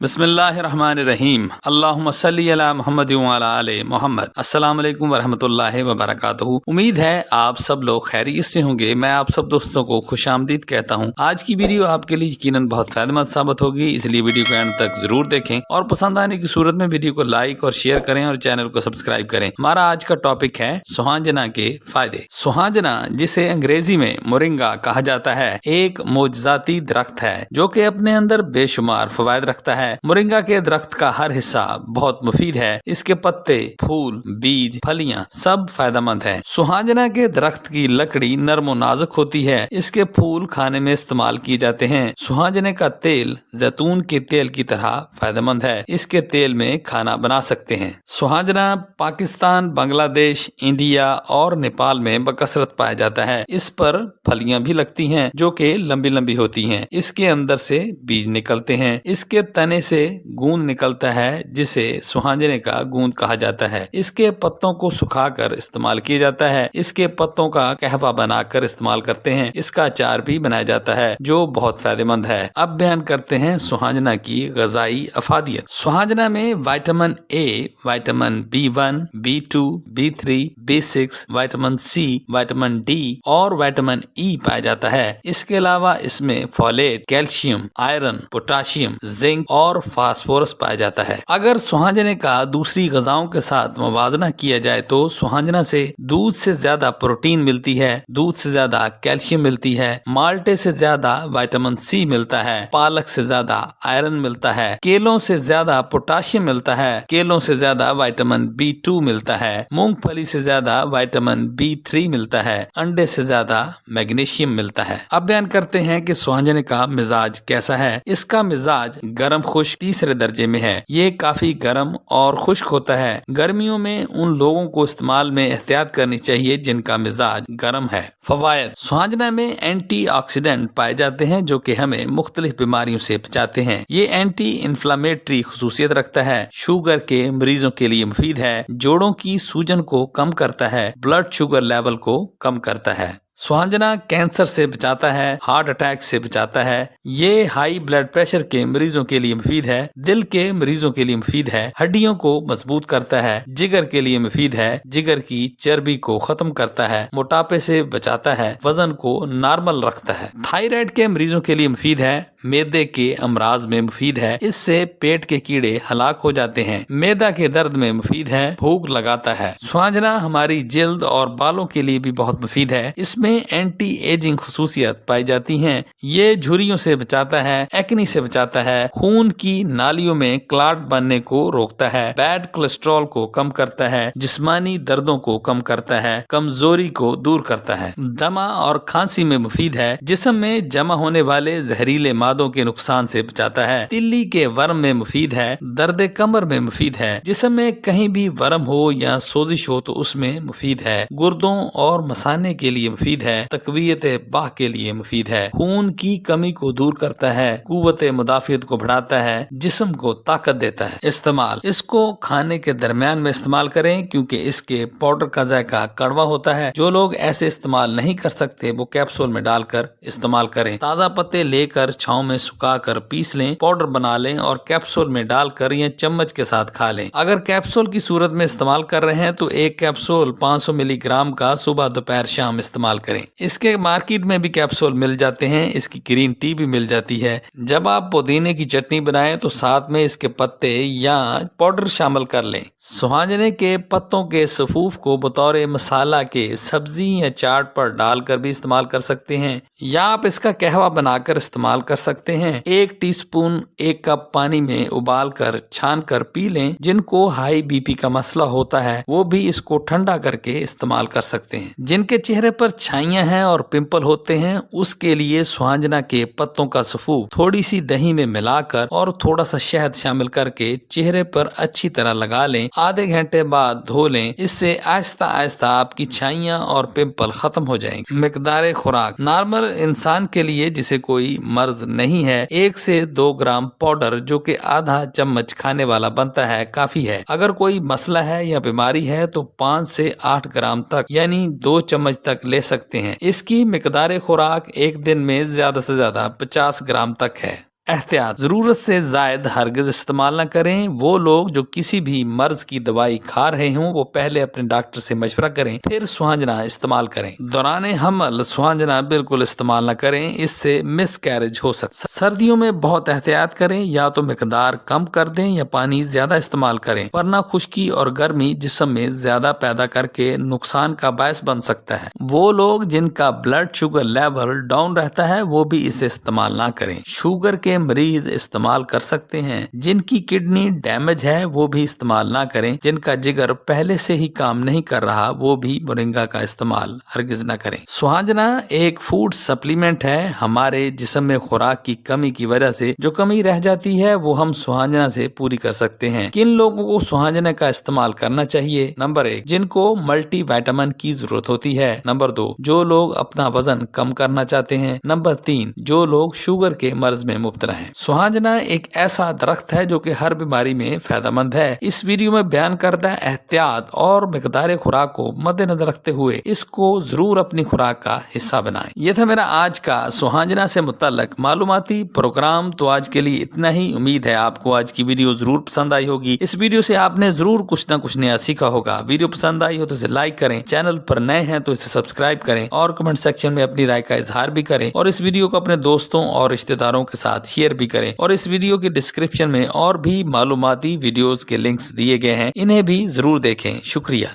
بسم اللہ الرحمن الرحیم اللہم صلی علی محمد وعلی آل محمد۔ السلام علیکم ورحمۃ اللہ وبرکاتہ۔ امید ہے آپ سب لوگ خیریت سے ہوں گے۔ میں آپ سب دوستوں کو خوش آمدید کہتا ہوں۔ آج کی ویڈیو آپ کے لیے یقیناً بہت فائدہ مند ثابت ہوگی، اس لیے ویڈیو کو اینڈ تک ضرور دیکھیں اور پسند آنے کی صورت میں ویڈیو کو لائک اور شیئر کریں اور چینل کو سبسکرائب کریں۔ ہمارا آج کا ٹاپک ہے سوہانجنا کے فائدے۔ سوہانجنا، جسے انگریزی میں مورنگا کہا جاتا ہے، ایک معجزاتی درخت ہے جو کہ اپنے اندر بے شمار فوائد رکھتا ہے۔ مورنگا کے درخت کا ہر حصہ بہت مفید ہے۔ اس کے پتے، پھول، بیج، پھلیاں سب فائدہ مند ہیں۔ سوہانجنا کے درخت کی لکڑی نرم و نازک ہوتی ہے۔ اس کے پھول کھانے میں استعمال کیے جاتے ہیں۔ سوہانجنے کا تیل زیتون کے تیل کی طرح فائدہ مند ہے۔ اس کے تیل میں کھانا بنا سکتے ہیں۔ سوہانجنا پاکستان، بنگلہ دیش، انڈیا اور نیپال میں بکثرت پایا جاتا ہے۔ اس پر پھلیاں بھی لگتی ہیں جو کہ لمبی لمبی ہوتی ہیں۔ اس کے اندر سے بیج نکلتے ہیں۔ اس کے تنے سے گوند نکلتا ہے جسے سوہانجنے کا گوند کہا جاتا ہے۔ اس کے پتوں کو سکھا کر استعمال کیا جاتا ہے۔ اس کے پتوں کا قہوہ بنا کر استعمال کرتے ہیں۔ اس کا اچار بھی بنایا جاتا ہے جو بہت فائدہ مند ہے۔ اب بیان کرتے ہیں سوہانجنا کی غذائی افادیت۔ سوہانجنا میں vitamin A, vitamin B1، B2، B3، B6، vitamin C, vitamin D اور وٹامن ای پایا جاتا ہے۔ اس کے علاوہ اس میں folate, calcium, iron, potassium, zinc اور فاسفورس پایا جاتا ہے۔ اگر سوہانجنے کا دوسری غذاؤں کے ساتھ موازنہ کیا جائے تو سوہانجنا سے دودھ سے زیادہ پروٹین ملتی ہے، دودھ سے زیادہ کیلشیم ملتی ہے، مالٹے سے زیادہ وٹامن سی ملتا ہے، پالک سے زیادہ آئرن ملتا ہے، کیلوں سے زیادہ پوٹاشیم ملتا ہے، کیلوں سے زیادہ وٹامن B2 ملتا ہے، مونگ پھلی سے زیادہ وٹامن B3 ملتا ہے، انڈے سے زیادہ میگنیشیم ملتا ہے۔ اب بیان کرتے ہیں کہ سوہانجنے کا مزاج کیسا ہے۔ اس کا مزاج گرم خشک تیسرے درجے میں ہے۔ یہ کافی گرم اور خشک ہوتا ہے۔ گرمیوں میں ان لوگوں کو استعمال میں احتیاط کرنی چاہیے جن کا مزاج گرم ہے۔ فوائد: سوہانجنا میں اینٹی آکسیڈنٹ پائے جاتے ہیں جو کہ ہمیں مختلف بیماریوں سے بچاتے ہیں۔ یہ اینٹی انفلامیٹری خصوصیت رکھتا ہے، شوگر کے مریضوں کے لیے مفید ہے، جوڑوں کی سوجن کو کم کرتا ہے، بلڈ شوگر لیول کو کم کرتا ہے۔ سوہانجنا کینسر سے بچاتا ہے، ہارٹ اٹیک سے بچاتا ہے۔ یہ ہائی بلڈ پریشر کے مریضوں کے لیے مفید ہے، دل کے مریضوں کے لیے مفید ہے، ہڈیوں کو مضبوط کرتا ہے، جگر کے لیے مفید ہے، جگر کی چربی کو ختم کرتا ہے، موٹاپے سے بچاتا ہے، وزن کو نارمل رکھتا ہے، تھائرائیڈ کے مریضوں کے لیے مفید ہے، معدے کے امراض میں مفید ہے، اس سے پیٹ کے کیڑے ہلاک ہو جاتے ہیں، معدہ کے درد میں مفید ہے، بھوک لگاتا ہے۔ سوہانجنا ہماری جلد اور بالوں کے لیے بھی بہت مفید ہے۔ اس میں اینٹی ایجنگ خصوصیت پائی جاتی ہیں۔ یہ جھریوں سے بچاتا ہے، ایکنی سے بچاتا ہے، خون کی نالیوں میں کلاٹ بننے کو روکتا ہے، بیڈ کولیسٹرول کو کم کرتا ہے، جسمانی دردوں کو کم کرتا ہے، کمزوری کو دور کرتا ہے، دمہ اور کھانسی میں مفید ہے، جسم میں جمع ہونے والے زہریلے مادوں کے نقصان سے بچاتا ہے، تلی کے ورم میں مفید ہے، درد کمر میں مفید ہے، جسم میں کہیں بھی ورم ہو یا سوزش ہو تو اس میں مفید ہے، گردوں اور مثانے کے لیے مفید ہے، تقویت باہ کے لیے مفید ہے، خون کی کمی کو دور کرتا ہے، قوت مدافعت کو بڑھاتا ہے، جسم کو طاقت دیتا ہے۔ استعمال: اس کو کھانے کے درمیان میں استعمال کریں کیونکہ اس کے پاؤڈر کا ذائقہ کڑوا ہوتا ہے۔ جو لوگ ایسے استعمال نہیں کر سکتے وہ کیپسول میں ڈال کر استعمال کریں۔ تازہ پتے لے کر چھاؤں میں سکھا کر پیس لیں، پاؤڈر بنا لیں اور کیپسول میں ڈال کر یا چمچ کے ساتھ کھا لیں۔ اگر کیپسول کی صورت میں استعمال کر رہے ہیں تو ایک کیپسول 500 ملی گرام کا صبح دوپہر شام استعمال کریں۔ اس کے مارکیٹ میں بھی کیپسول مل جاتے ہیں، اس کی گرین ٹی بھی مل جاتی ہے۔ جب آپ پودینے کی چٹنی بنائیں تو ساتھ میں اس کے پتے یا پاؤڈر شامل کر لیں۔ سوہانجنے کے پتوں کے صفوف کو بطور مسالہ کے سبزی یا چاٹ پر ڈال کر بھی استعمال کر سکتے ہیں، یا آپ اس کا قہوہ بنا کر استعمال کر سکتے ہیں۔ 1 ٹی اسپون 1 کپ پانی میں ابال کر چھان کر پی لیں۔ جن کو ہائی BP کا مسئلہ ہوتا ہے وہ بھی اس کو ٹھنڈا کر کے استعمال کر سکتے ہیں۔ جن کے چہرے پر چھائیاں ہیں اور پمپل ہوتے ہیں اس کے لیے سوہانجنا کے پتوں کا صفوف تھوڑی سی دہی میں ملا کر اور تھوڑا سا شہد شامل کر کے چہرے پر اچھی طرح لگا لیں، آدھے گھنٹے بعد دھو لیں۔ اس سے آہستہ آہستہ آپ کی چھائیاں اور پمپل ختم ہو جائیں گے۔ مقدار خوراک: نارمل انسان کے لیے جسے کوئی مرض نہیں ہے 1 سے 2 گرام پاؤڈر جو کہ آدھا چمچ کھانے والا بنتا ہے کافی ہے۔ اگر کوئی مسئلہ ہے یا بیماری ہے تو 5 سے 8 گرام تک یعنی 2 چمچ تک لے سکتے ہیں۔ اس کی مقدار خوراک ایک دن میں زیادہ سے زیادہ 50 گرام تک ہے۔ احتیاط: ضرورت سے زائد ہرگز استعمال نہ کریں۔ وہ لوگ جو کسی بھی مرض کی دوائی کھا رہے ہوں وہ پہلے اپنے ڈاکٹر سے مشورہ کریں، پھر سوہانجنا استعمال کریں۔ دوران حمل سوہانجنا بالکل استعمال نہ کریں، اس سے مس کیریج ہو سکتا ہے۔ سردیوں میں بہت احتیاط کریں، یا تو مقدار کم کر دیں یا پانی زیادہ استعمال کریں، ورنہ خشکی اور گرمی جسم میں زیادہ پیدا کر کے نقصان کا باعث بن سکتا ہے۔ وہ لوگ جن کا بلڈ شوگر لیول ڈاؤن رہتا ہے وہ بھی اسے استعمال نہ کریں۔ شوگر کے مریض استعمال کر سکتے ہیں۔ جن کی کڈنی ڈیمیج ہے وہ بھی استعمال نہ کریں۔ جن کا جگر پہلے سے ہی کام نہیں کر رہا وہ بھی مورنگا کا استعمال ہرگز نہ کریں۔ سوہانجنا ایک فوڈ سپلیمنٹ ہے۔ ہمارے جسم میں خوراک کی کمی کی وجہ سے جو کمی رہ جاتی ہے وہ ہم سوہانجنا سے پوری کر سکتے ہیں۔ کن لوگوں کو سوہانجنا کا استعمال کرنا چاہیے؟ نمبر 1، جن کو ملٹی وائٹامن کی ضرورت ہوتی ہے۔ نمبر 2، جو لوگ اپنا وزن کم کرنا چاہتے ہیں۔ نمبر 3، جو لوگ شوگر کے مرض میں مبتلا ہیں۔ سوہانجنا ایک ایسا درخت ہے جو کہ ہر بیماری میں فائدہ مند ہے۔ اس ویڈیو میں بیان کردہ احتیاط اور مقدار خوراک کو مد نظر رکھتے ہوئے اس کو ضرور اپنی خوراک کا حصہ بنائیں۔ یہ تھا میرا آج کا سوہانجنا سے متعلق معلوماتی پروگرام۔ تو آج کے لیے اتنا ہی۔ امید ہے آپ کو آج کی ویڈیو ضرور پسند آئی ہوگی۔ اس ویڈیو سے آپ نے ضرور کچھ نہ کچھ نیا سیکھا ہوگا۔ ویڈیو پسند آئی ہو تو اسے لائک کریں، چینل پر نئے ہیں تو اسے سبسکرائب کریں اور کمنٹ سیکشن میں اپنی رائے کا اظہار بھی کریں، اور اس ویڈیو کو اپنے دوستوں اور رشتہ داروں کے ساتھ شیئر بھی کریں۔ اور اس ویڈیو کی ڈسکرپشن میں اور بھی معلوماتی ویڈیوز کے لنکس دیے گئے ہیں، انہیں بھی ضرور دیکھیں۔ شکریہ۔